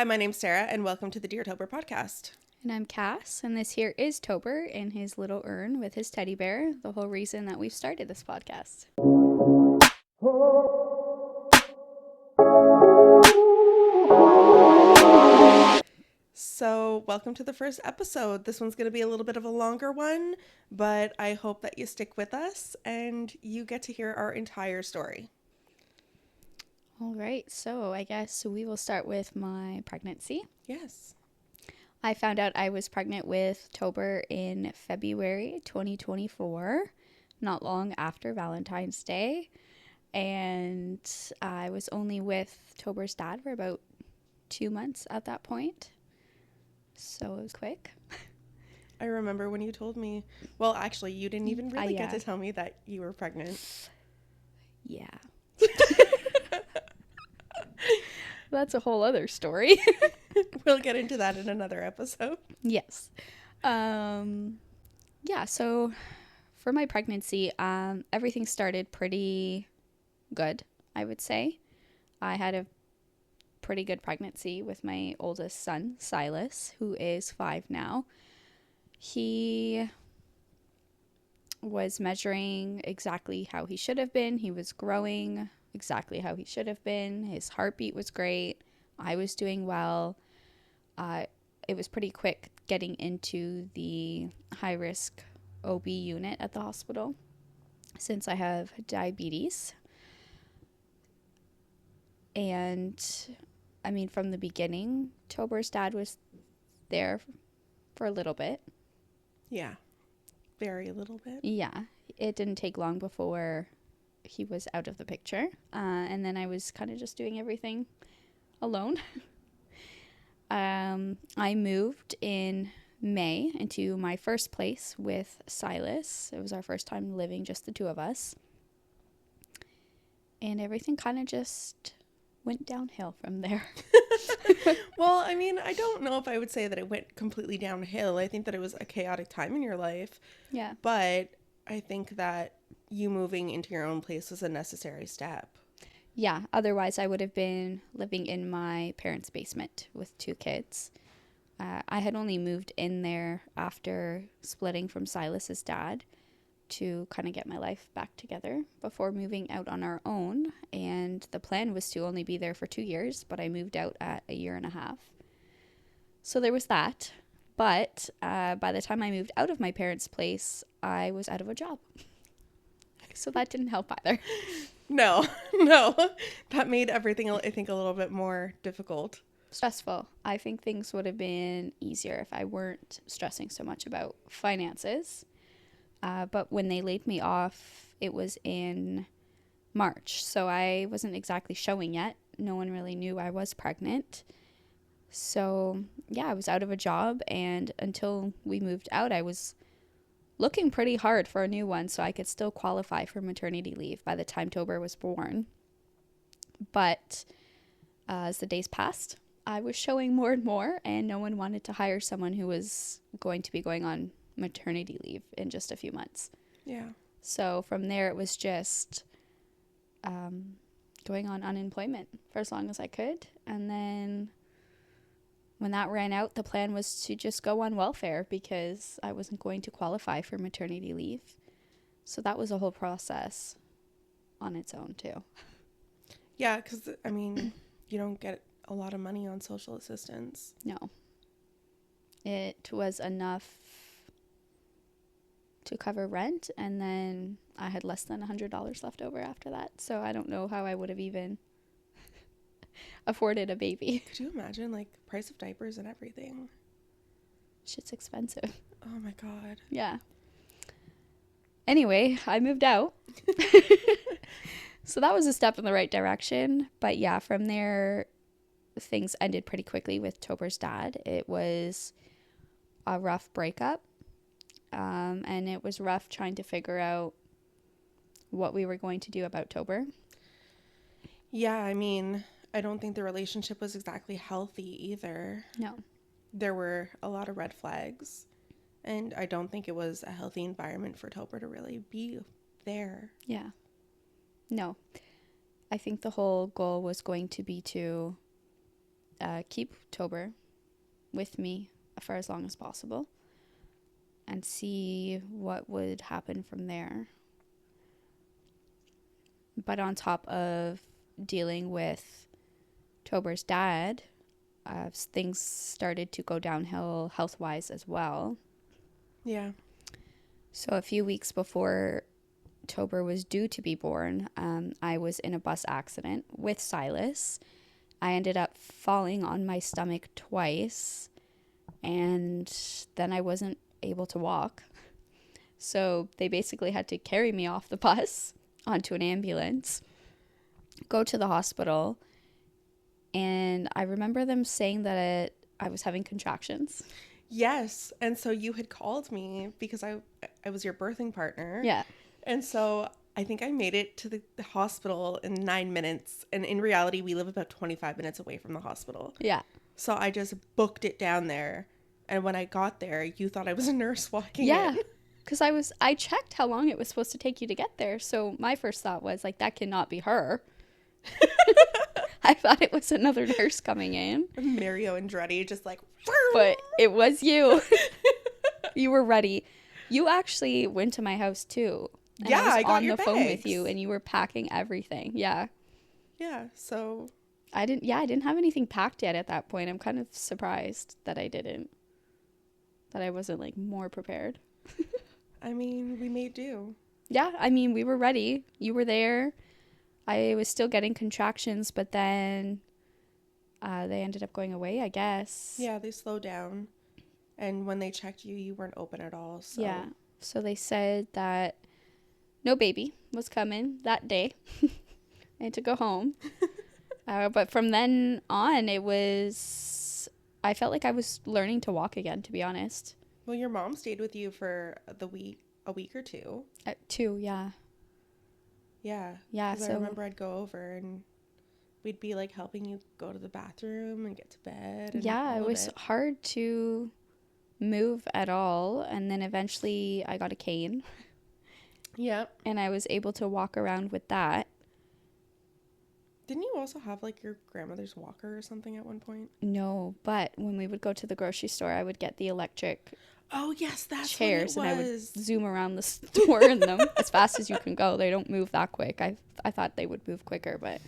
Hi, my name's Sarah, and welcome to the Dear Tober podcast. And I'm Cass, and this here is Tober in his little urn with his teddy bear, the whole reason that we've started this podcast. So, welcome to the first episode. This one's going to be a little bit of a longer one, but I hope that you stick with us and you get to hear our entire story. All right, so I guess we will start with my pregnancy. Yes. I found out I was pregnant with Tober in February 2024, not long after Valentine's Day. And I was only with Tober's dad for about 2 months at that point. So it was quick. I remember when you told me, well, actually, you didn't even really get Yeah. to tell me that you were pregnant. Yeah. That's a whole other story. We'll get into that in another episode. Yes. Yeah, so for my pregnancy, everything started pretty good, I would say. I had a pretty good pregnancy with my oldest son, Silas, who is 5 now. He was measuring exactly how he should have been. He was growing exactly how he should have been. His heartbeat was great. I was doing well. It was pretty quick getting into the high-risk OB unit at the hospital since I have diabetes. And I mean, from the beginning, Tober's dad was there for a little bit. Yeah. Very little bit. Yeah, it didn't take long before he was out of the picture. And then I was kind of just doing everything alone. I moved in May into my first place with Silas. It was our first time living just the two of us. And everything kind of just went downhill from there. Well, I mean, I don't know if I would say that it went completely downhill. I think that it was a chaotic time in your life. Yeah. But I think that you moving into your own place was a necessary step. Yeah, otherwise I would have been living in my parents' basement with 2 kids. I had only moved in there after splitting from Silas's dad to kind of get my life back together before moving out on our own. And the plan was to only be there for 2 years, but I moved out at 1.5 years. So there was that. But by the time I moved out of my parents' place, I was out of a job. So that didn't help either. No. That made everything, I think, a little bit more difficult. Stressful. I think things would have been easier if I weren't stressing so much about finances. But when they laid me off, it was in March. So I wasn't exactly showing yet. No one really knew I was pregnant. So yeah, I was out of a job. And until we moved out, I was looking pretty hard for a new one so I could still qualify for maternity leave by the time Tober was born. But as the days passed, I was showing more and more, and no one wanted to hire someone who was going to be going on maternity leave in just a few months. Yeah. So from there, it was just going on unemployment for as long as I could. And then when that ran out, the plan was to just go on welfare because I wasn't going to qualify for maternity leave. So that was a whole process on its own, too. Yeah, because, I mean, you don't get a lot of money on social assistance. No. It was enough to cover rent, and then I had less than $100 left over after that. So I don't know how I would have even afforded a baby. Could you imagine, like, price of diapers and everything? Shit's expensive. Oh, my God. Yeah. Anyway, I moved out. So that was a step in the right direction. But yeah, from there, things ended pretty quickly with Tober's dad. It was a rough breakup. And it was rough trying to figure out what we were going to do about Tober. Yeah, I mean, I don't think the relationship was exactly healthy either. No. There were a lot of red flags. And I don't think it was a healthy environment for Tober to really be there. Yeah. No. I think the whole goal was going to be to keep Tober with me for as long as possible and see what would happen from there. But on top of dealing with Tober's dad, things started to go downhill health-wise as well. Yeah. So a few weeks before Tober was due to be born, I was in a bus accident with Silas. I ended up falling on my stomach twice, and then I wasn't able to walk. So they basically had to carry me off the bus onto an ambulance, go to the hospital, and I remember them saying that I was having contractions. Yes. And so you had called me because I was your birthing partner. Yeah. And so I think I made it to the hospital in 9 minutes. And in reality, we live about 25 minutes away from the hospital. Yeah. So I just booked it down there. And when I got there, you thought I was a nurse walking Yeah. in. Because I checked how long it was supposed to take you to get there. So my first thought was, like, that cannot be her. I thought it was another nurse coming in. Mario Andretti just like... But it was you. You were ready. You actually went to my house too. And Yeah, I got on your the phone with bags. you, and you were packing everything. Yeah. Yeah, so... I didn't have anything packed yet at that point. I'm kind of surprised that I didn't. That I wasn't, like, more prepared. I mean, we made do. Yeah, I mean, we were ready. You were there. I was still getting contractions, but then they ended up going away, I guess. Yeah, they slowed down. And when they checked you, you weren't open at all. So. Yeah. So they said that no baby was coming that day. I had to go home. But from then on, I felt like I was learning to walk again, to be honest. Well, your mom stayed with you for a week or two. 2, yeah. Yeah. Yeah, Because so I remember I'd go over and we'd be like helping you go to the bathroom and get to bed. And yeah, it was hard to move at all. And then eventually I got a cane. Yep. And I was able to walk around with that. Didn't you also have like your grandmother's walker or something at one point? No, but when we would go to the grocery store, I would get the electric Oh, yes, that's chairs, what it was. and I would zoom around the store in them as fast as you can go. They don't move that quick. I thought they would move quicker, but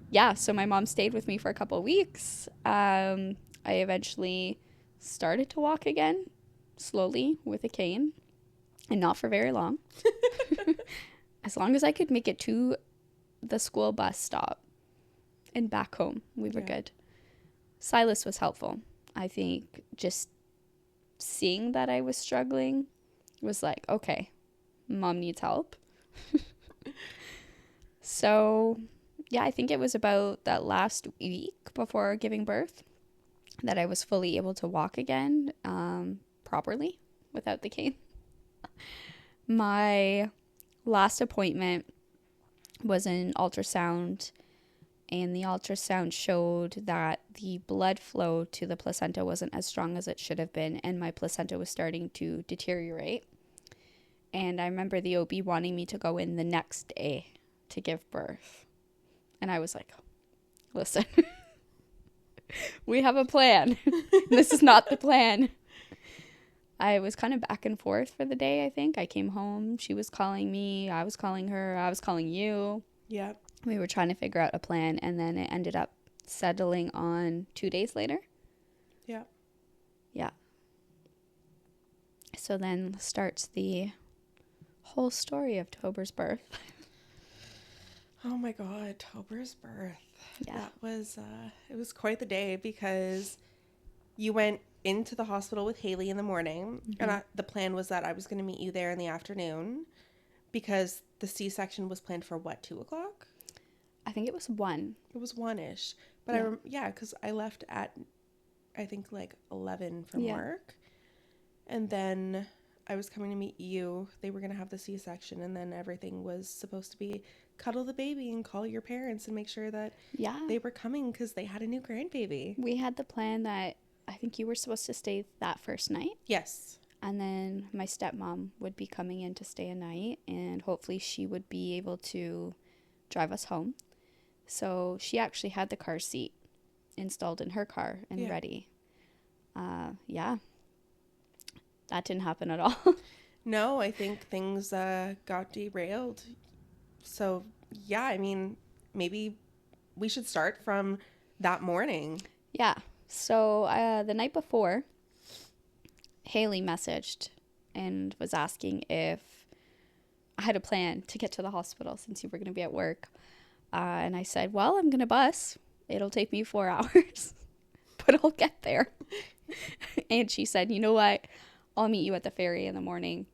yeah. So my mom stayed with me for a couple of weeks. I eventually started to walk again, slowly with a cane, and not for very long. As long as I could make it to the school bus stop and back home, we were good. Silas was helpful. I think just seeing that I was struggling was like, okay, mom needs help. So, yeah, I think it was about that last week before giving birth that I was fully able to walk again, properly without the cane. My last appointment was an ultrasound, and the ultrasound showed that the blood flow to the placenta wasn't as strong as it should have been, and my placenta was starting to deteriorate. And I remember the OB wanting me to go in the next day to give birth. And I was like, listen, we have a plan. This is not the plan. I was kind of back and forth for the day, I think. I came home. She was calling me. I was calling her. I was calling you. Yep. We were trying to figure out a plan, and then it ended up settling on 2 days later. Yep. Yeah. So then starts the whole story of Tober's birth. Oh my God, Tober's birth. Yeah. That was, it was quite the day because you went into the hospital with Haley in the morning, and the plan was that I was going to meet you there in the afternoon because the C-section was planned for what, 2 o'clock? I think it was 1. It was 1-ish. But Yeah. because I left at, I think, like 11 from work. And then I was coming to meet you. They were going to have the C-section, and then everything was supposed to be cuddle the baby and call your parents and make sure that they were coming because they had a new grandbaby. We had the plan that I think you were supposed to stay that first night. Yes. And then my stepmom would be coming in to stay a night, and hopefully she would be able to drive us home. So she actually had the car seat installed in her car and ready. Yeah, that didn't happen at all. No, I think things got derailed. So, yeah, I mean, maybe we should start from that morning. Yeah. So the night before, Haley messaged and was asking if I had a plan to get to the hospital since you were going to be at work. And I said, well, I'm going to bus. It'll take me 4 hours, but I'll get there. And she said, you know what? I'll meet you at the ferry in the morning.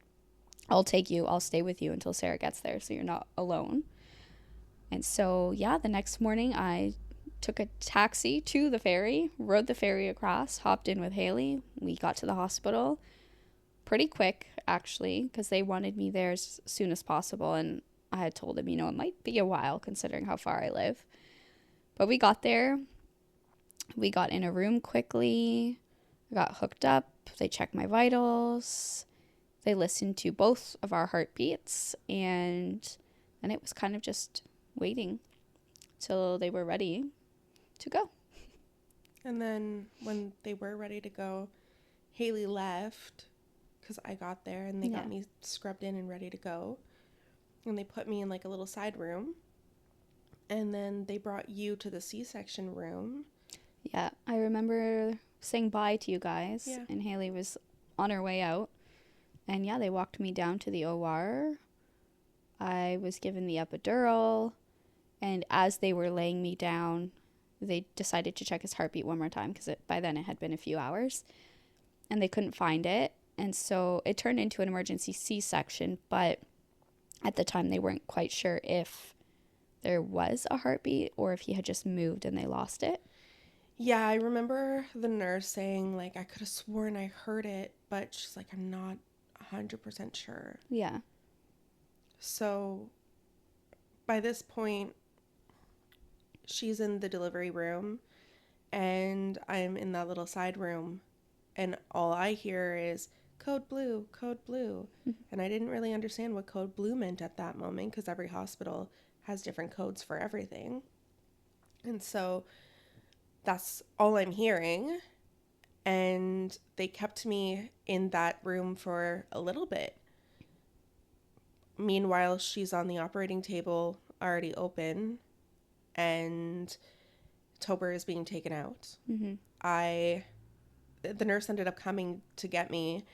I'll take you. I'll stay with you until Sarah gets there so you're not alone. And so, yeah, the next morning I took a taxi to the ferry, rode the ferry across, hopped in with Haley. We got to the hospital pretty quick, actually, because they wanted me there as soon as possible. And I had told them, it might be a while considering how far I live. But we got there. We got in a room quickly. I got hooked up. They checked my vitals. They listened to both of our heartbeats. And then it was kind of just waiting till they were ready to go. And then when they were ready to go, Haley left because I got there and they got me scrubbed in and ready to go. And they put me in like a little side room. And then they brought you to the C-section room. Yeah, I remember saying bye to you guys. Yeah. And Haley was on her way out. And yeah, they walked me down to the OR. I was given the epidural. And as they were laying me down, they decided to check his heartbeat one more time because by then it had been a few hours. And they couldn't find it. And so it turned into an emergency C-section. But at the time, they weren't quite sure if there was a heartbeat or if he had just moved and they lost it. Yeah, I remember the nurse saying, like, I could have sworn I heard it, but she's like, I'm not 100% sure. Yeah. So by this point, she's in the delivery room and I'm in that little side room and all I hear is code blue, code blue. And I didn't really understand what code blue meant at that moment because every hospital has different codes for everything. And so that's all I'm hearing. And they kept me in that room for a little bit. Meanwhile, she's on the operating table, already open, and Tober is being taken out. Mm-hmm. The nurse ended up coming to get me,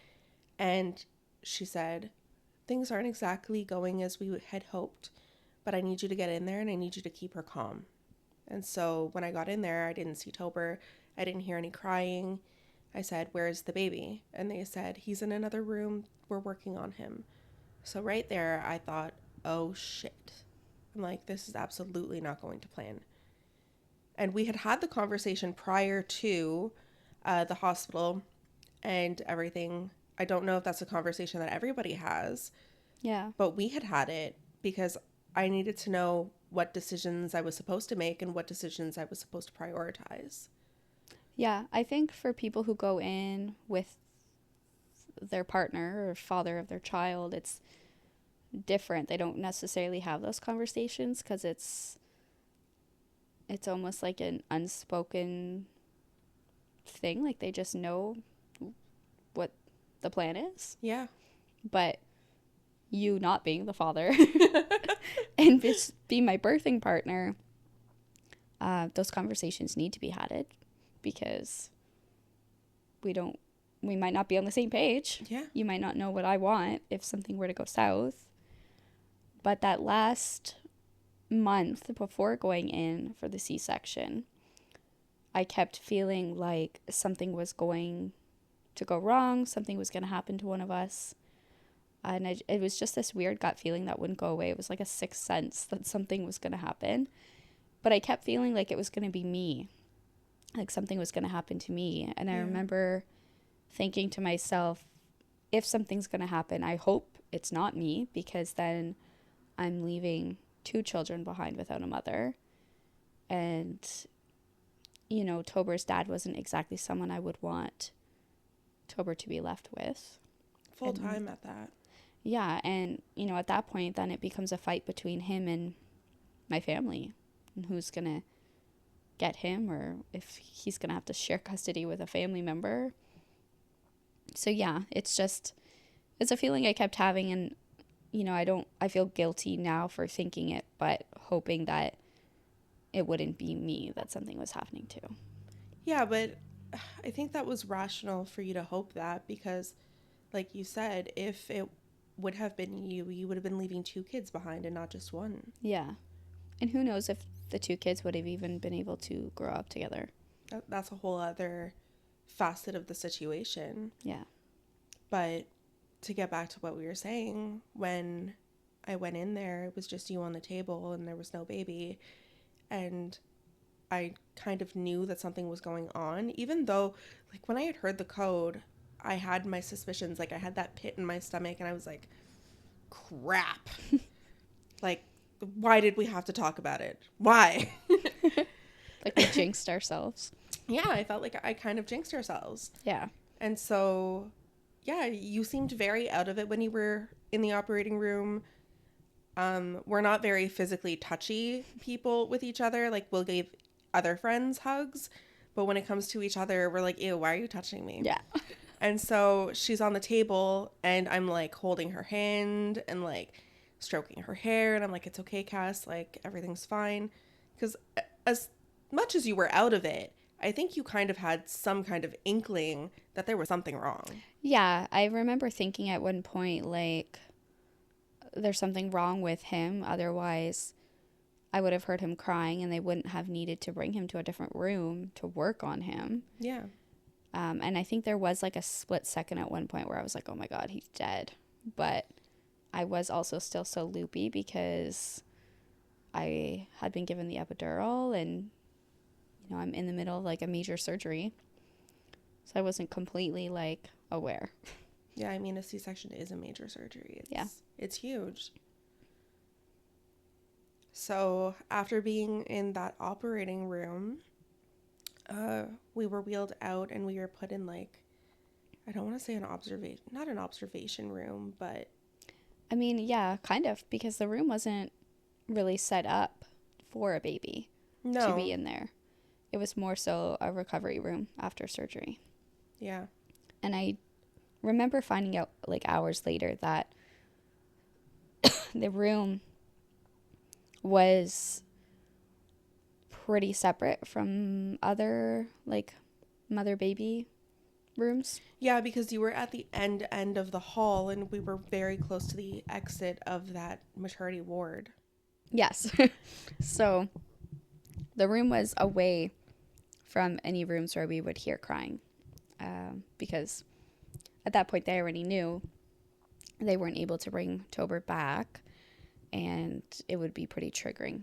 and she said, things aren't exactly going as we had hoped, but I need you to get in there and I need you to keep her calm. And so when I got in there, I didn't see Tober. I didn't hear any crying. I said, where's the baby? And they said, he's in another room. We're working on him. So right there, I thought, oh shit. I'm like, this is absolutely not going to plan. And we had the conversation prior to the hospital and everything. I don't know if that's a conversation that everybody has. Yeah. But we had it because I needed to know what decisions I was supposed to make and what decisions I was supposed to prioritize. Yeah, I think for people who go in with their partner or father of their child, it's different. They don't necessarily have those conversations because it's almost like an unspoken thing. Like they just know what the plan is. Yeah. But you not being the father and just being my birthing partner, those conversations need to be had because we might not be on the same page. Yeah. You might not know what I want if something were to go south. But that last month before going in for the C-section, I kept feeling like something was going to go wrong, something was going to happen to one of us. And it was just this weird gut feeling that wouldn't go away. It was like a sixth sense that something was going to happen. But I kept feeling like it was going to be me. Like something was going to happen to me. And I remember thinking to myself, if something's going to happen, I hope it's not me, because then I'm leaving 2 children behind without a mother. And, Tober's dad wasn't exactly someone I would want Tober to be left with. Full time at that. Yeah, and, at that point, then it becomes a fight between him and my family, and who's going to get him or if he's going to have to share custody with a family member. So yeah, it's a feeling I kept having, and I feel guilty now for thinking it, but hoping that it wouldn't be me that something was happening to. Yeah, but I think that was rational for you to hope that because, like you said, if it would have been you, you would have been leaving 2 kids behind and not just one. Yeah. And who knows if the 2 kids would have even been able to grow up together. That's a whole other facet of the situation. Yeah. But to get back to what we were saying, when I went in there, it was just you on the table and there was no baby. And I kind of knew that something was going on, even though, like, when I had heard the code, I had my suspicions. Like, I had that pit in my stomach and I was like, crap. Like, why did we have to talk about it? Why? Like we jinxed ourselves. Yeah, I felt like I kind of jinxed ourselves. Yeah. And so, yeah, you seemed very out of it when you were in the operating room. We're not very physically touchy people with each other. Like, we'll give other friends hugs, but when it comes to each other, we're like, ew, why are you touching me? Yeah. And so she's on the table and I'm like holding her hand and like stroking her hair. And I'm like, it's okay, Cass. Like, everything's fine. Because as much as you were out of it, I think you kind of had some kind of inkling that there was something wrong. Yeah. I remember thinking at one point, like, there's something wrong with him. Otherwise, I would have heard him crying and they wouldn't have needed to bring him to a different room to work on him. Yeah. And I think there was like a split second at one point where I was like, oh my God, he's dead. But I was also still so loopy because I had been given the epidural and, I'm in the middle of like a major surgery. So I wasn't completely like aware. Yeah, I mean, a C-section is a major surgery. It's huge. So after being in that operating room, we were wheeled out and we were put in like, I don't want to say not an observation room, but. I mean, yeah, kind of, because the room wasn't really set up for a baby to be in there. It was more so a recovery room after surgery. Yeah. And I remember finding out like hours later that the room was pretty separate from other like mother baby rooms. Yeah, because you were at the end of the hall and we were very close to the exit of that maternity ward. Yes. So the room was away from any rooms where we would hear crying, because at that point they already knew they weren't able to bring Tober back and it would be pretty triggering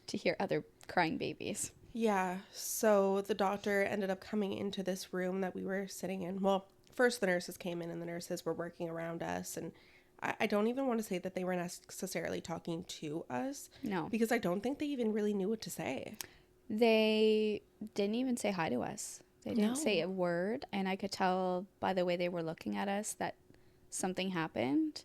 to hear other crying babies. Yeah, so the doctor ended up coming into this room that we were sitting in. Well, first the nurses came in and the nurses were working around us, and I don't even want to say that they were necessarily talking to us. No. Because I don't think they even really knew what to say. They didn't even say hi to us. They didn't say a word, and I could tell by the way they were looking at us that something happened.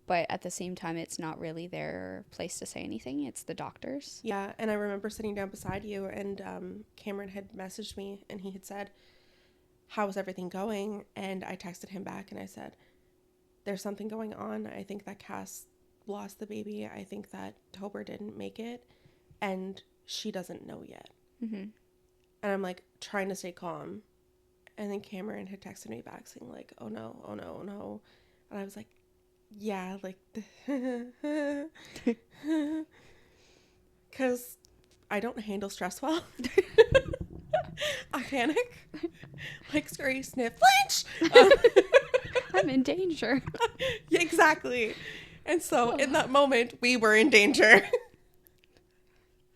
But at the same time, it's not really their place to say anything. It's the doctor's. Yeah, and I remember sitting down beside you, and Cameron had messaged me, and he had said, how's everything going? And I texted him back, and I said, there's something going on. I think that Cass lost the baby. I think that Tober didn't make it, and she doesn't know yet. Mm-hmm. And I'm, like, trying to stay calm. And then Cameron had texted me back saying, like, oh, no, oh, no, oh, no. And I was like, yeah, like, because I don't handle stress well. I panic, like, scurry, sniff, flinch. I'm in danger. Yeah, exactly. And so in that moment, we were in danger.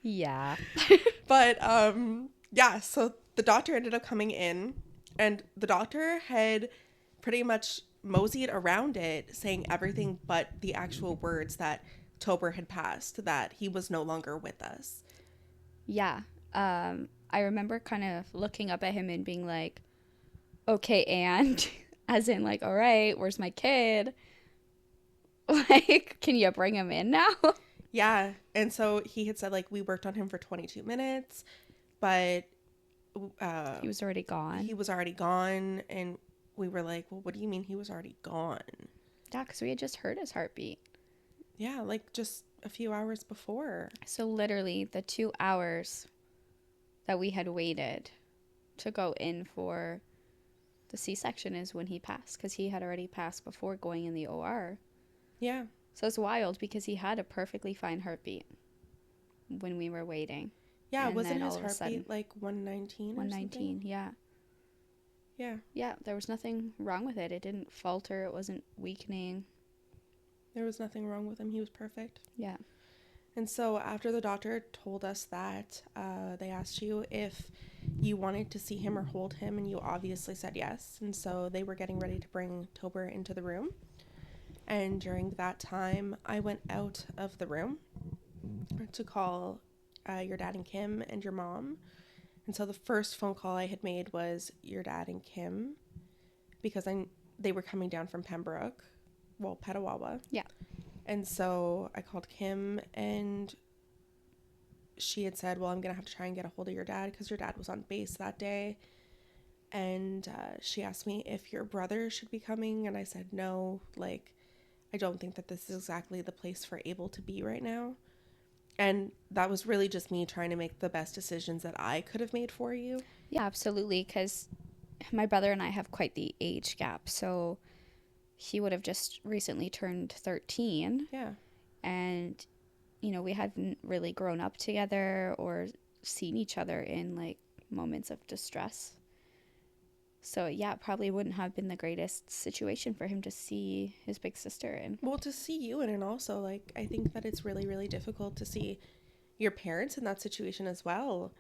Yeah. But, yeah, so the doctor ended up coming in, and the doctor had pretty much moseyed around it, saying everything but the actual words that Tober had passed, that he was no longer with us. Yeah. I remember kind of looking up at him and being like, okay, and as in like, all right, where's my kid? Like, can you bring him in now? Yeah. And so he had said, like, we worked on him for 22 minutes, but He was already he gone. was already gone. And we were like, well, what do you mean he was already gone? Yeah, because we had just heard his heartbeat. Yeah, like just a few hours before. So literally the 2 hours that we had waited to go in for the C-section is when he passed, because he had already passed before going in the OR. Yeah. So it's wild because he had a perfectly fine heartbeat when we were waiting. Yeah, And wasn't then his all of a sudden, heartbeat like 119 or 119, something? yeah. Yeah. Yeah, there was nothing wrong with it. It didn't falter. It wasn't weakening. There was nothing wrong with him. He was perfect. Yeah. And so after the doctor told us that, they asked you if you wanted to see him or hold him, and you obviously said yes. And so they were getting ready to bring Tober into the room. And during that time, I went out of the room to call your dad and Kim and your mom. And so the first phone call I had made was your dad and Kim, because they were coming down from Pembroke, well, Petawawa. Yeah. And so I called Kim, and she had said, well, I'm going to have to try and get a hold of your dad because your dad was on base that day. And she asked me if your brother should be coming. And I said, no, like, I don't think that this is exactly the place for Abel to be right now. And that was really just me trying to make the best decisions that I could have made for you. Yeah, absolutely. Because my brother and I have quite the age gap. So he would have just recently turned 13. Yeah. And, you know, we hadn't really grown up together or seen each other in like moments of distress. So, yeah, it probably wouldn't have been the greatest situation for him to see his big sister in. Well, to see you in, and also, like, I think that it's really, really difficult to see your parents in that situation as well.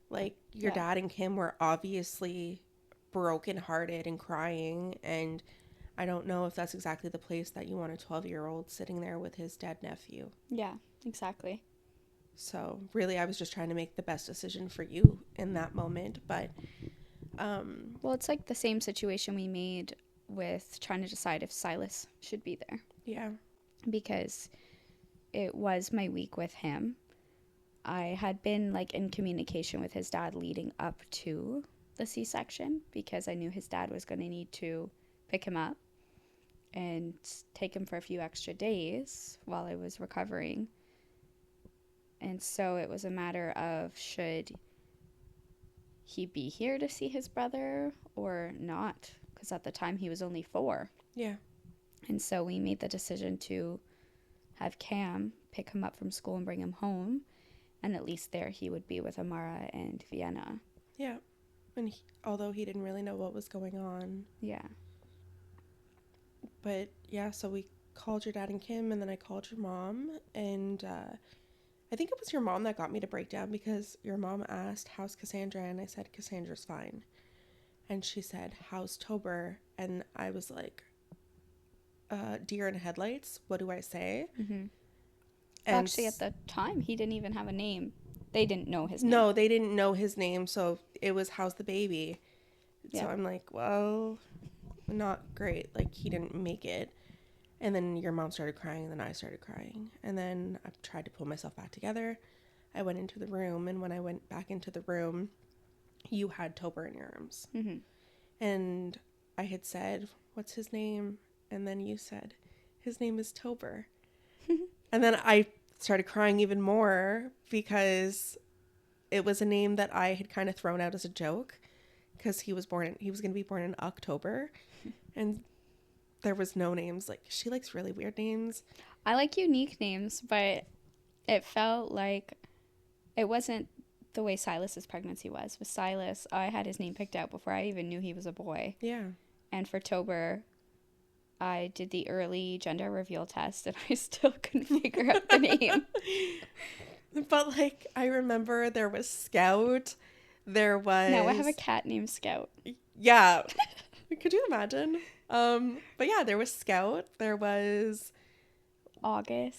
Like, your Yeah. dad and Kim were obviously brokenhearted and crying, and I don't know if that's exactly the place that you want a 12-year-old sitting there with his dead nephew. Yeah, exactly. So, really, I was just trying to make the best decision for you in that moment, but Well, it's like the same situation we made with trying to decide if Silas should be there, yeah. because it was my week with him. I had been like in communication with his dad leading up to the C-section because I knew his dad was going to need to pick him up and take him for a few extra days while I was recovering. And so it was a matter of should he be here to see his brother or not? Because at the time he was only 4. Yeah. And so we made the decision to have Cam pick him up from school and bring him home. And at least there he would be with Amara and Vienna. Yeah. And although he didn't really know what was going on. Yeah. But yeah, so we called your dad and Kim, and then I called your mom, and I think it was your mom that got me to break down, because your mom asked, how's Cassandra? And I said, Cassandra's fine. And she said, how's Tober? And I was like, deer in headlights, what do I say? Mm-hmm. And Actually, at the time, he didn't even have a name. They didn't know his name. No, they didn't know his name, so it was, how's the baby? Yeah. So I'm like, well, not great. Like, he didn't make it. And then your mom started crying, and then I started crying. And then I tried to pull myself back together. I went into the room, and when I went back into the room, you had Tober in your arms. Mm-hmm. And I had said, what's his name? And then you said, his name is Tober. And then I started crying even more because it was a name that I had kind of thrown out as a joke, because he was going to be born in October. And there was no names. Like, she likes really weird names. I like unique names, but it felt like it wasn't the way Silas's pregnancy was. With Silas, I had his name picked out before I even knew he was a boy. Yeah. And for Tober, I did the early gender reveal test, and I still couldn't figure out the name. But, like, I remember there was Scout. There was... Now I have a cat named Scout. Yeah. Could you imagine? But yeah, there was Scout. There was... August.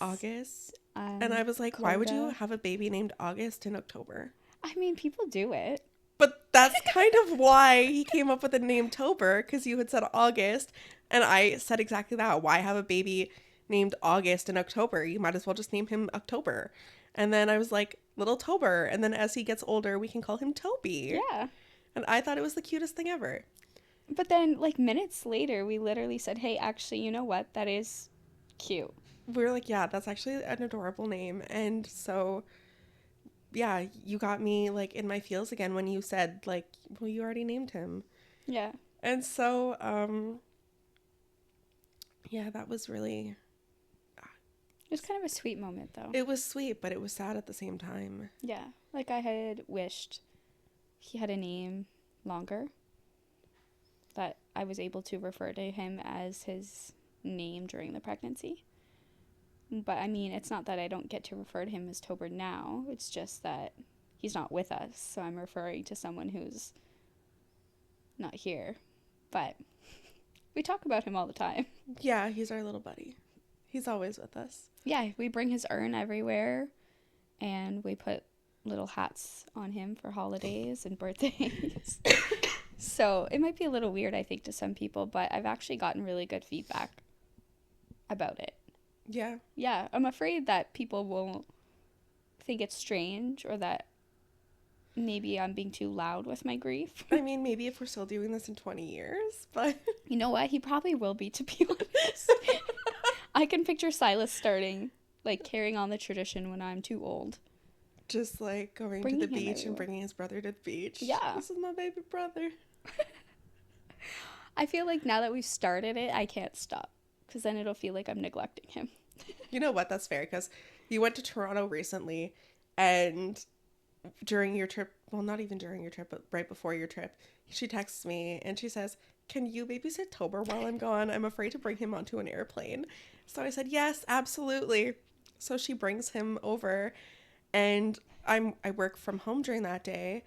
And I was like, why would you Rhoda. have a baby named August in October? I mean, people do it. But that's kind of why he came up with the name Tober, because you had said August, and I said exactly that. Why have a baby named August and October. You might as well just name him October. And then I was like, little Tober. And then as he gets older, we can call him Toby. Yeah. And I thought it was the cutest thing ever. But then, like, minutes later, we literally said, hey, actually, you know what? That is cute. We were like, yeah, that's actually an adorable name. And so, yeah, you got me, like, in my feels again when you said, like, well, you already named him. Yeah. And so, yeah, that was really... It was kind of a sweet moment, though. It was sweet, but it was sad at the same time. Yeah. Like, I had wished he had a name longer, that I was able to refer to him as his name during the pregnancy. But, I mean, it's not that I don't get to refer to him as Tober now. It's just that he's not with us, so I'm referring to someone who's not here. But we talk about him all the time. Yeah, he's our little buddy. He's always with us. Yeah, we bring his urn everywhere, and we put little hats on him for holidays and birthdays. So it might be a little weird, I think, to some people, but I've actually gotten really good feedback about it. Yeah. Yeah, I'm afraid that people will think it's strange, or that maybe I'm being too loud with my grief. I mean, maybe if we're still doing this in 20 years, but... You know what? He probably will be, to be honest. I can picture Silas starting, like, carrying on the tradition when I'm too old. Just, like, going Bringing to the him beach everywhere. and bringing his brother to the beach. Yeah. This is my baby brother. I feel like now that we've started it, I can't stop, because then it'll feel like I'm neglecting him. You know what? That's fair, because you went to Toronto recently, and during your trip, well, not even during your trip, but right before your trip, she texts me, and she says, can you babysit Tober while I'm gone? I'm afraid to bring him onto an airplane. So I said, yes, absolutely. So she brings him over, and I work from home during that day,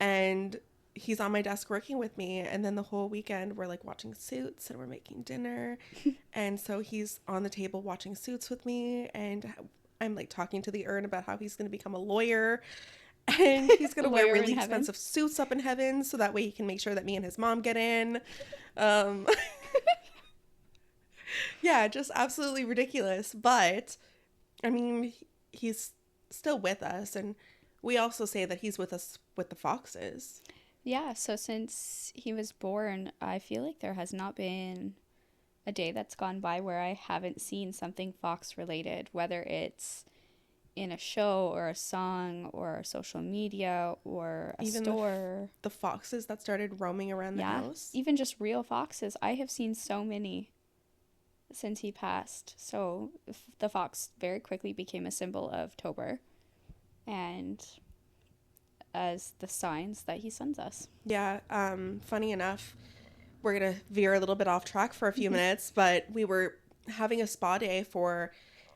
and he's on my desk working with me. And then the whole weekend we're like watching Suits and we're making dinner. And so he's on the table watching Suits with me, and I'm like talking to the urn about how he's going to become a lawyer. And he's going to wear really expensive suits up in heaven so that way he can make sure that me and his mom get in. Yeah, just absolutely ridiculous. But, I mean, he's still with us. And we also say that he's with us with the foxes. Yeah, so since he was born, I feel like there has not been a day that's gone by where I haven't seen something fox related, whether it's in a show or a song or social media or a Even store. The foxes that started roaming around the house. Even just real foxes. I have seen so many since he passed. So the fox very quickly became a symbol of Tober, and as the signs that he sends us. Yeah, funny enough, we're going to veer a little bit off track for a few minutes, but we were having a spa day for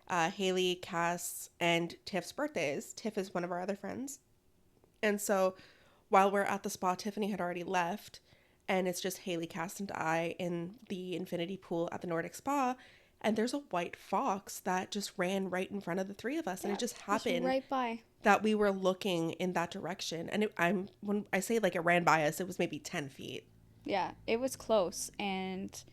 Haley, Cass, and Tiff's birthdays. Tiff is one of our other friends. And so while we're at the spa, Tiffany had already left, and it's just Haley, Cass, and I in the infinity pool at the Nordic Spa. And there's a white fox that just ran right in front of the three of us. And it just happened right by that we were looking in that direction. And when I say like it ran by us, it was maybe 10 feet. Yeah, it was close. And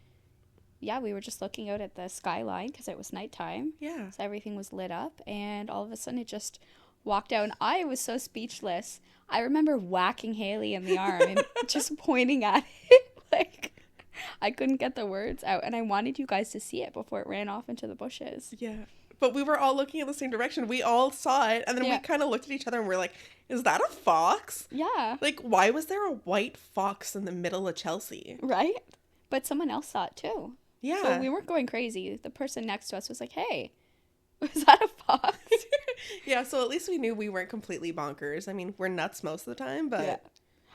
yeah, we were just looking out at the skyline because it was nighttime. Yeah. So everything was lit up, and all of a sudden it just walked out, and I was so speechless. I remember whacking Haley in the arm and just pointing at it. Like, I couldn't get the words out, and I wanted you guys to see it before it ran off into the bushes. Yeah. But we were all looking in the same direction. We all saw it, and then we kind of looked at each other and we're like, is that a fox? Yeah. Like, why was there a white fox in the middle of Chelsea? Right? But someone else saw it too. Yeah. So we weren't going crazy. The person next to us was like, hey, was that a fox? Yeah, so at least we knew we weren't completely bonkers. I mean, we're nuts most of the time, but... Yeah.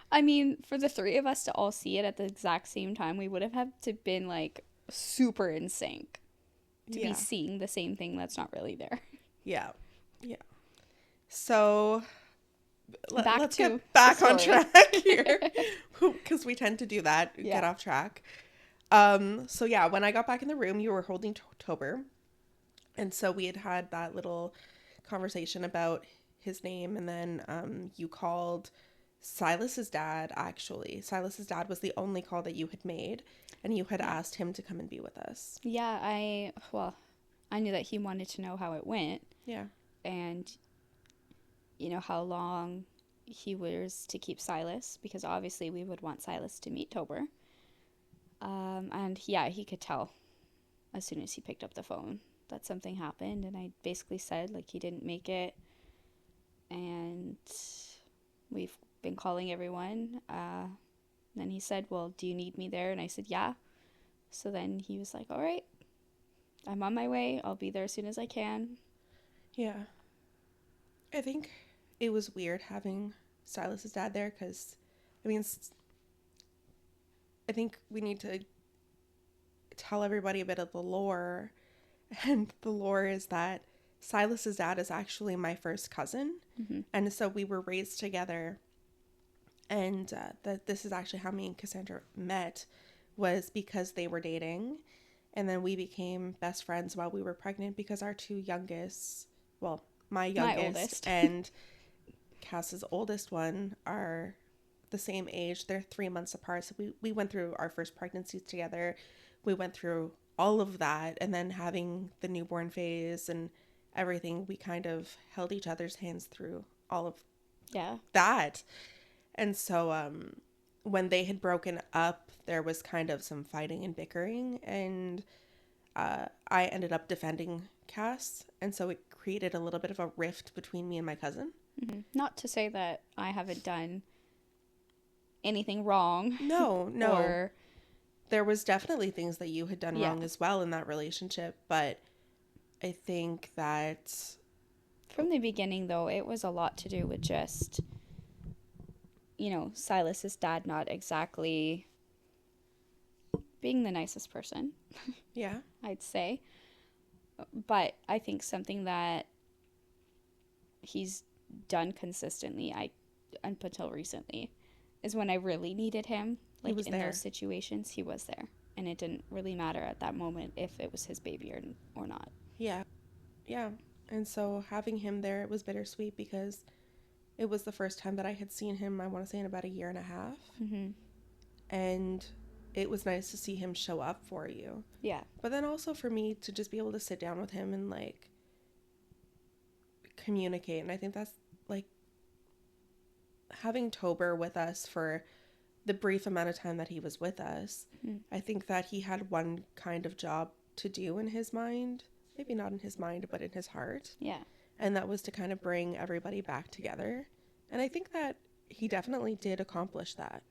I mean, for the three of us to all see it at the exact same time, we would have had to been, like, super in sync to be seeing the same thing that's not really there. Yeah. Yeah. So... let's get back on track here. Because we tend to do that, get off track. So yeah, when I got back in the room, you were holding Tober. And so we had that little conversation about his name. And then you called Silas's dad, actually. Silas's dad was the only call that you had made. And you had asked him to come and be with us. Yeah, I knew that he wanted to know how it went. Yeah. And, you know, how long he was to keep Silas, because obviously we would want Silas to meet Tober. And yeah, he could tell as soon as he picked up the phone that something happened. And I basically said, like, he didn't make it. And we've been calling everyone. Then he said, well, do you need me there? And I said, yeah. So then he was like, all right, I'm on my way. I'll be there as soon as I can. Yeah. I think it was weird having Silas's dad there because, I mean, I think we need to tell everybody a bit of the lore. And the lore is that Silas's dad is actually my first cousin. Mm-hmm. And so we were raised together. And this is actually how me and Cassandra met, was because they were dating. And then we became best friends while we were pregnant because our two youngest, well, my youngest and Cass's oldest one are the same age. They're 3 months apart. So we went through our first pregnancies together. We went through all of that. And then having the newborn phase and everything, we kind of held each other's hands through all of that. And so when they had broken up, there was kind of some fighting and bickering. And I ended up defending Cass. And so it created a little bit of a rift between me and my cousin. Mm-hmm. Not to say that I haven't done anything wrong. No. Or there was definitely things that you had done wrong as well in that relationship. But I think that from the beginning, though, it was a lot to do with just, you know, Silas's dad not exactly being the nicest person. Yeah. I'd say. But I think something that he's done consistently, up until recently, is when I really needed him, like in those situations, he was there. And it didn't really matter at that moment if it was his baby or not. Yeah. And so having him there, it was bittersweet because it was the first time that I had seen him, I want to say, in about a year and a half. Mm-hmm. And it was nice to see him show up for you. Yeah. But then also for me to just be able to sit down with him and, like, communicate. And I think that's, like, having Tober with us for the brief amount of time that he was with us. Mm-hmm. I think that he had one kind of job to do in his mind. Maybe not in his mind, but in his heart. Yeah. And that was to kind of bring everybody back together. And I think that he definitely did accomplish that.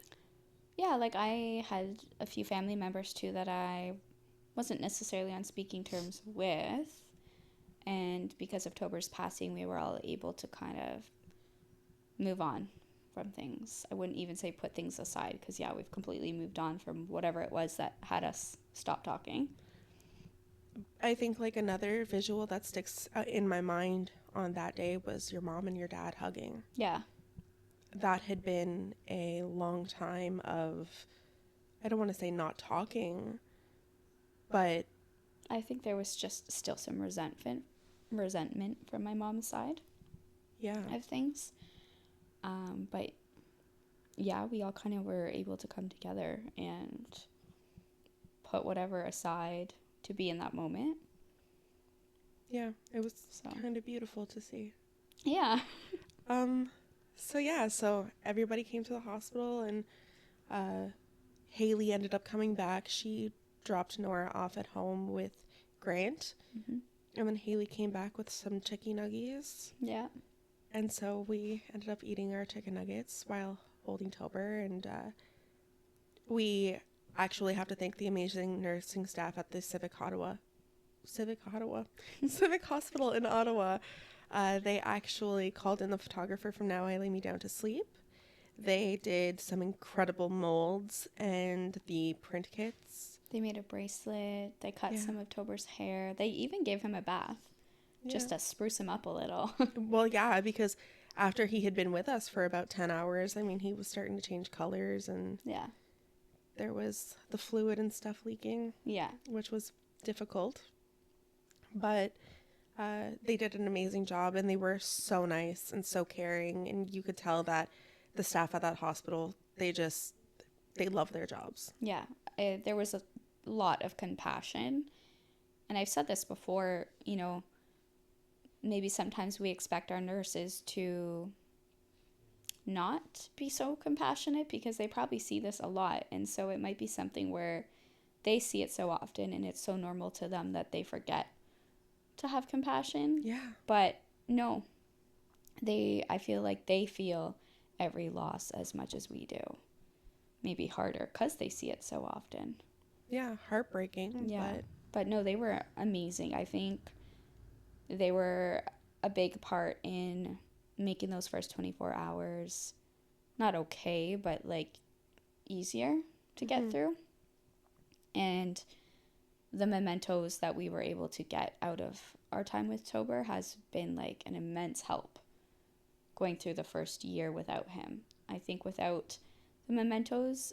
Yeah, like I had a few family members too that I wasn't necessarily on speaking terms with. And because of Tober's passing, we were all able to kind of move on from things. I wouldn't even say put things aside because, yeah, we've completely moved on from whatever it was that had us stop talking. I think like another visual that sticks in my mind on that day was your mom and your dad hugging. Yeah. That had been a long time of, I don't want to say not talking, but I think there was just still some resentment from my mom's side. Yeah. Of things. But yeah, we all kind of were able to come together and put whatever aside to be in that moment. Yeah, it was kind of beautiful to see. Yeah. So everybody came to the hospital and Haley ended up coming back. She dropped Nora off at home with Grant. Mm-hmm. And then Haley came back with some chicken nuggets. Yeah. And so we ended up eating our chicken nuggets while holding Tober. And we actually have to thank the amazing nursing staff at the Civic Hospital in Ottawa. They actually called in the photographer from Now I Lay Me Down to Sleep. They did some incredible molds and the print kits. They made a bracelet. They cut some of Tober's hair. They even gave him a bath just to spruce him up a little. Well, yeah, because after he had been with us for about 10 hours, I mean, he was starting to change colors and there was the fluid and stuff leaking. Yeah. Which was difficult. But they did an amazing job and they were so nice and so caring. And you could tell that the staff at that hospital, they love their jobs. Yeah. There was a lot of compassion and I've said this before, maybe sometimes we expect our nurses to not be so compassionate because they probably see this a lot. And so it might be something where they see it so often and it's so normal to them that they forget to have compassion. Yeah. But no, I feel like they feel every loss as much as we do. Maybe harder because they see it so often. Yeah, heartbreaking. Yeah. But no, they were amazing. I think they were a big part in making those first 24 hours not okay, but like easier to get through. And the mementos that we were able to get out of our time with Tober has been like an immense help going through the first year without him. I think without the mementos,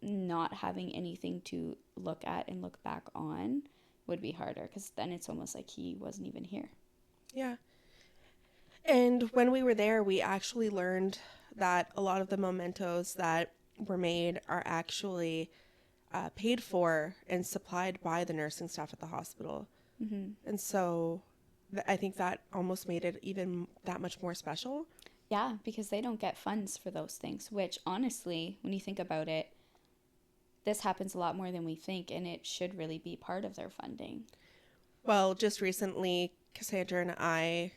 not having anything to look at and look back on would be harder, because then it's almost like he wasn't even here. Yeah. And when we were there, we actually learned that a lot of the mementos that were made are actually paid for and supplied by the nursing staff at the hospital. Mm-hmm. And so I think that almost made it even that much more special. Yeah, because they don't get funds for those things, which honestly, when you think about it, this happens a lot more than we think, and it should really be part of their funding. Well, just recently, Cassandra and I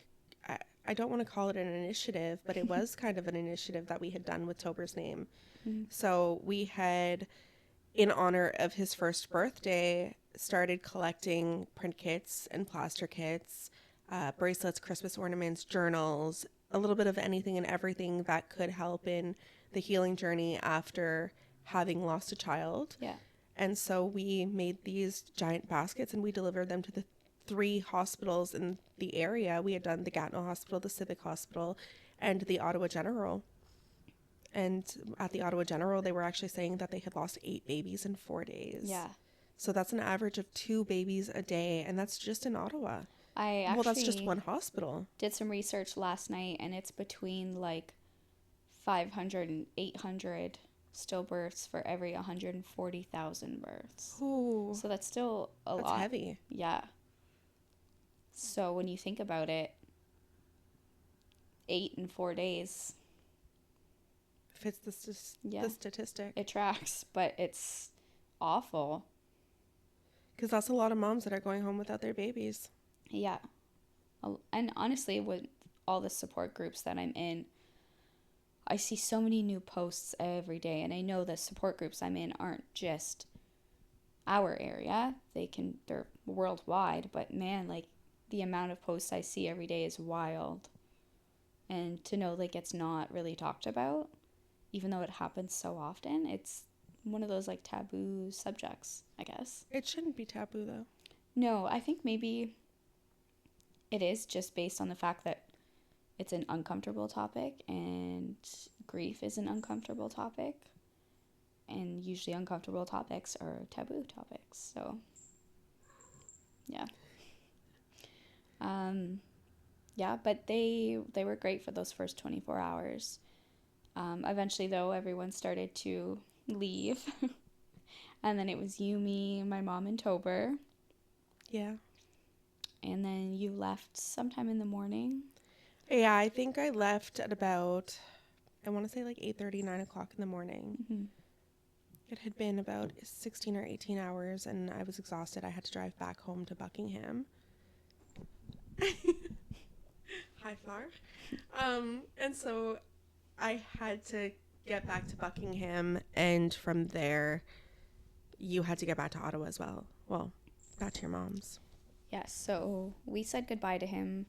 don't want to call it an initiative, but it was kind of an initiative that we had done with Tober's name. Mm-hmm. So we had, in honor of his first birthday, started collecting print kits and plaster kits, bracelets, Christmas ornaments, journals, a little bit of anything and everything that could help in the healing journey after having lost a child. Yeah. And so we made these giant baskets and we delivered them to the 3 hospitals in the area. We had done the Gatineau Hospital, the Civic Hospital, and the Ottawa General. And at the Ottawa General, they were actually saying that they had lost 8 babies in 4 days. Yeah. So that's an average of 2 babies a day, and that's just in Ottawa. Well, that's just one hospital. Did some research last night, and it's between like 500 and 800 stillbirths for every 140,000 births. Ooh. So that's still a lot. That's heavy. Yeah. So when you think about it, 8 in 4 days. Fits the statistic. It tracks, but it's awful. Because that's a lot of moms that are going home without their babies. Yeah. And honestly, with all the support groups that I'm in, I see so many new posts every day. And I know the support groups I'm in aren't just our area. They're worldwide. But man, like, the amount of posts I see every day is wild. And to know, like, it's not really talked about, even though it happens so often, it's one of those, like, taboo subjects, I guess. It shouldn't be taboo, though. No, I think maybe it is, just based on the fact that it's an uncomfortable topic, and grief is an uncomfortable topic. And usually uncomfortable topics are taboo topics. So, yeah. Yeah, but they were great for those first 24 hours. Eventually, though, everyone started to leave. And then it was you, me, my mom, and Tober. Yeah. And then you left sometime in the morning. Yeah, I think I left at about, I want to say like 8:30, 9 o'clock in the morning. Mm-hmm. It had been about 16 or 18 hours, and I was exhausted. I had to drive back home to Buckingham. High five. And so I had to get back to Buckingham, and from there, you had to get back to Ottawa as well. Well, back to your mom's. Yes, so we said goodbye to him.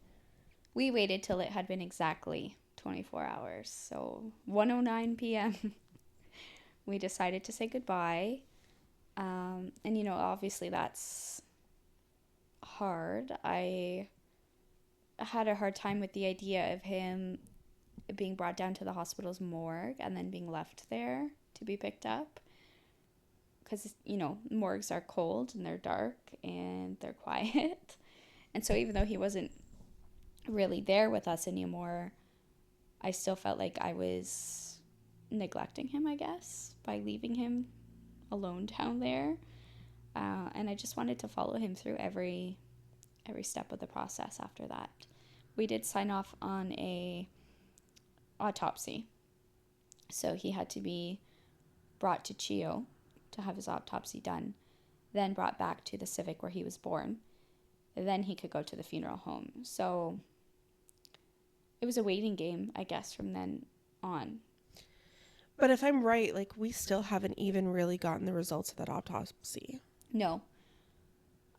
We waited till it had been exactly 24 hours. So 1:09 p.m. we decided to say goodbye. And, obviously that's hard. I had a hard time with the idea of him being brought down to the hospital's morgue and then being left there to be picked up. Because, morgues are cold and they're dark and they're quiet. And so even though he wasn't really there with us anymore, I still felt like I was neglecting him, I guess, by leaving him alone down there. And I just wanted to follow him through every step of the process after that. We did sign off on a autopsy. So he had to be brought to CHIO to have his autopsy done, then brought back to the Civic where he was born. Then he could go to the funeral home. So it was a waiting game, I guess, from then on. But if I'm right, like, we still haven't even really gotten the results of that autopsy. No.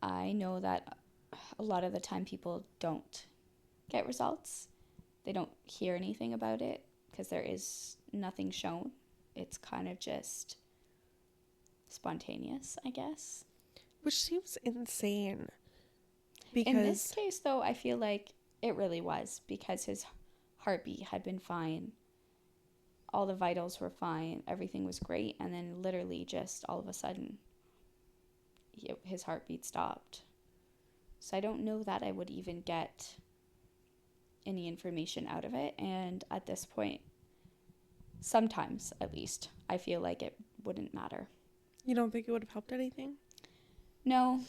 I know that a lot of the time people don't get results. They don't hear anything about it because there is nothing shown. It's kind of just spontaneous, I guess. Which seems insane. Because in this case, though, I feel like it really was, because his heartbeat had been fine. All the vitals were fine. Everything was great. And then literally just all of a sudden, his heartbeat stopped. So I don't know that I would even get any information out of it. And at this point, sometimes at least, I feel like it wouldn't matter. You don't think it would have helped anything? No,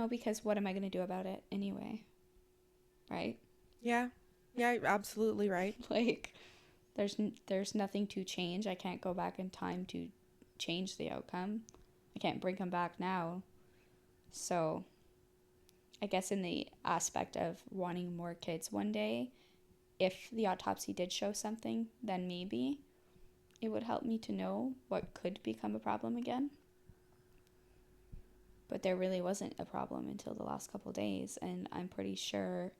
because what am I going to do about it anyway? Right? Yeah, you're absolutely right. Like, there's nothing to change. I can't go back in time to change the outcome. I can't bring him back now. So I guess in the aspect of wanting more kids one day, if the autopsy did show something, then maybe it would help me to know what could become a problem again. But there really wasn't a problem until the last couple of days, and I'm pretty sure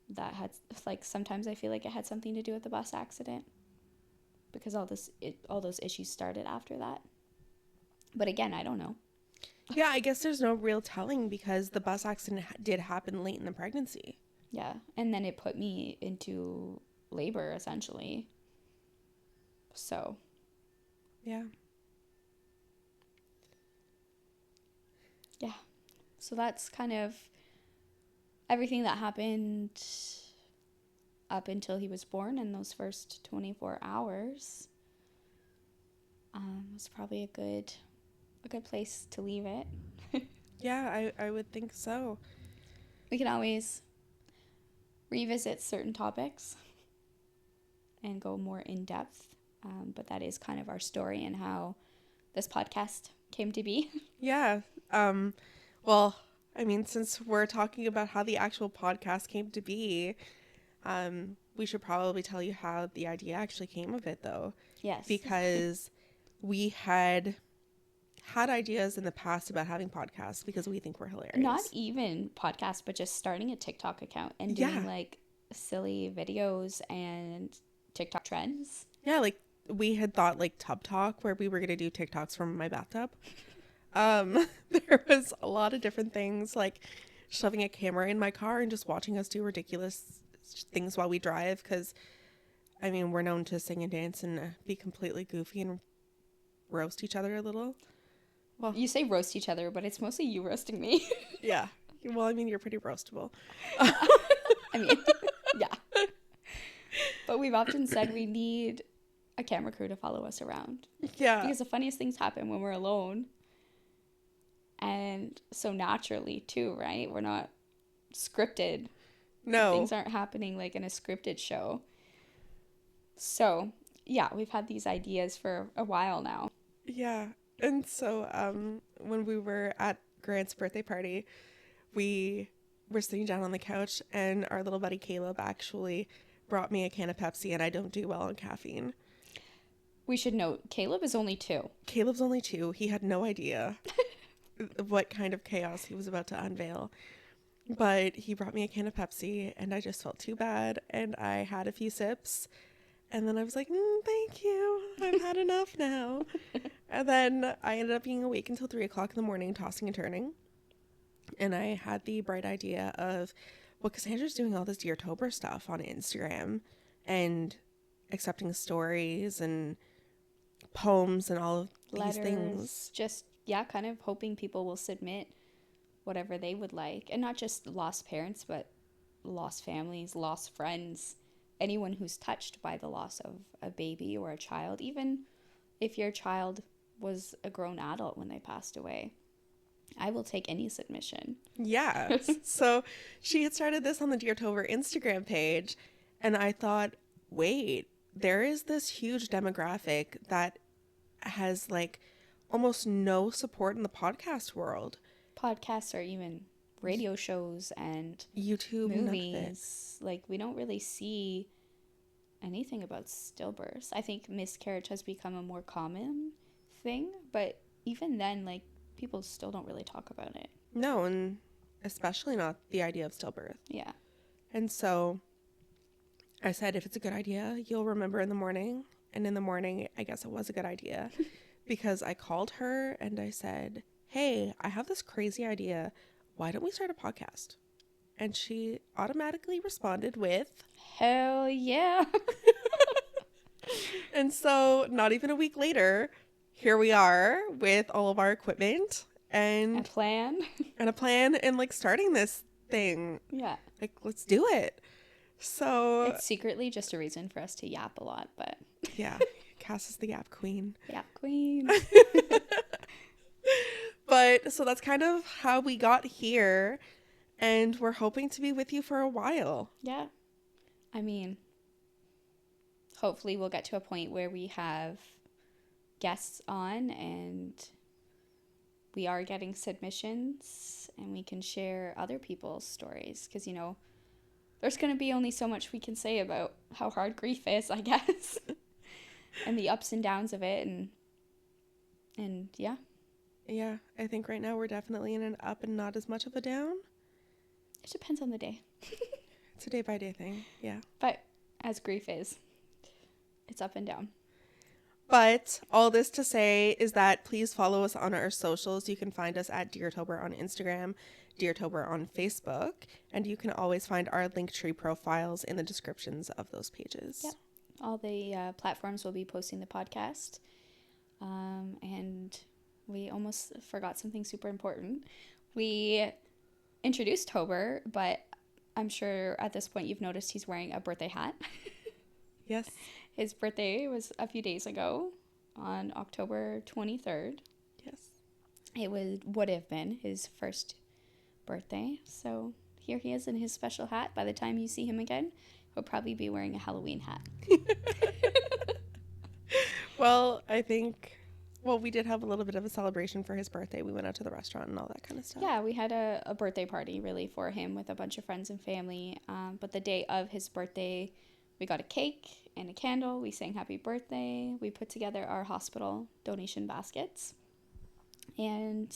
that had, like, sometimes I feel like it had something to do with the bus accident, because all those issues started after that. But again, I don't know. Yeah, I guess there's no real telling, because the bus accident did happen late in the pregnancy. Yeah, and then it put me into labor, essentially. So. Yeah. Yeah. So that's kind of everything that happened up until he was born, in those first 24 hours. Was probably a good place to leave it. Yeah, I would think so. We can always revisit certain topics and go more in depth, but that is kind of our story and how this podcast came to be. Yeah. Well, I mean, since we're talking about how the actual podcast came to be, we should probably tell you how the idea actually came of it, though. Yes. Because we had ideas in the past about having podcasts because we think we're hilarious. Not even podcasts, but just starting a TikTok account and doing like silly videos and TikTok trends. Yeah, like we had thought like Tub Talk, where we were going to do TikToks from my bathtub. There was a lot of different things, like shoving a camera in my car and just watching us do ridiculous things while we drive, because I mean, we're known to sing and dance and be completely goofy and roast each other a little. Well, you say roast each other, but it's mostly you roasting me. Yeah. Well, I mean, you're pretty roastable. I mean, yeah. But we've often said we need a camera crew to follow us around. Yeah. Because the funniest things happen when we're alone. And so naturally, too, right? We're not scripted. No. Things aren't happening like in a scripted show. So, yeah, we've had these ideas for a while now. Yeah. And so when we were at Grant's birthday party, we were sitting down on the couch, and our little buddy Caleb actually brought me a can of Pepsi, and I don't do well on caffeine. We should note, Caleb is only 2. Caleb's only 2. He had no idea what kind of chaos he was about to unveil. But he brought me a can of Pepsi, and I just felt too bad, and I had a few sips. And then I was like, thank you. I've had enough now. And then I ended up being awake until 3 o'clock in the morning, tossing and turning. And I had the bright idea of, well, Cassandra's doing all this Deartober stuff on Instagram and accepting stories and poems and all of Letters, these things. Just, yeah, kind of hoping people will submit whatever they would like. And not just lost parents, but lost families, lost friends. Anyone who's touched by the loss of a baby or a child, even if your child was a grown adult when they passed away. I will take any submission. Yeah. So she had started this on the Deartober Instagram page, and I thought, wait, there is this huge demographic that has like almost no support in the podcast world. Podcasts or even radio shows and YouTube, movies. Like, we don't really see anything about stillbirths. I think miscarriage has become a more common thing, but even then, like, people still don't really talk about it. No, and especially not the idea of stillbirth. Yeah. And so I said, if it's a good idea, you'll remember in the morning. And in the morning, I guess it was a good idea because I called her and I said, hey, I have this crazy idea. Why don't we start a podcast? And she automatically responded with, hell yeah. And so not even a week later, here we are with all of our equipment and a plan. And like starting this thing. Yeah. Like, let's do it. So it's secretly just a reason for us to yap a lot, but yeah, Cass is the yap queen. Yap queen. But so that's kind of how we got here, and we're hoping to be with you for a while. Yeah. I mean, hopefully we'll get to a point where we have guests on and we are getting submissions and we can share other people's stories, because, you know, there's going to be only so much we can say about how hard grief is, I guess, and the ups and downs of it. And yeah. Yeah, I think right now we're definitely in an up and not as much of a down. It depends on the day. It's a day by day thing, yeah. But as grief is, it's up and down. But all this to say is that please follow us on our socials. You can find us at Deartober on Instagram, Deartober on Facebook, and you can always find our Linktree profiles in the descriptions of those pages. Yeah, all the platforms will be posting the podcast. And we almost forgot something super important. We introduced Tober, but I'm sure at this point you've noticed he's wearing a birthday hat. Yes. His birthday was a few days ago on October 23rd. Yes. It would have been his first birthday. So here he is in his special hat. By the time you see him again, he'll probably be wearing a Halloween hat. Well, we did have a little bit of a celebration for his birthday. We went out to the restaurant and all that kind of stuff. Yeah, we had a birthday party really for him with a bunch of friends and family. But the day of his birthday, we got a cake and a candle. We sang happy birthday. We put together our hospital donation baskets. And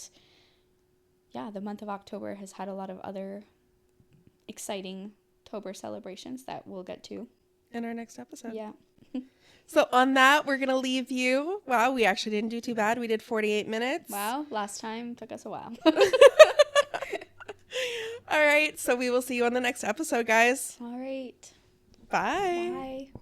yeah, the month of October has had a lot of other exciting Tober celebrations that we'll get to in our next episode. Yeah. So on that, we're going to leave you. Wow, we actually didn't do too bad. We did 48 minutes. Wow, last time took us a while. All right, so we will see you on the next episode, guys. All right. Bye. Bye.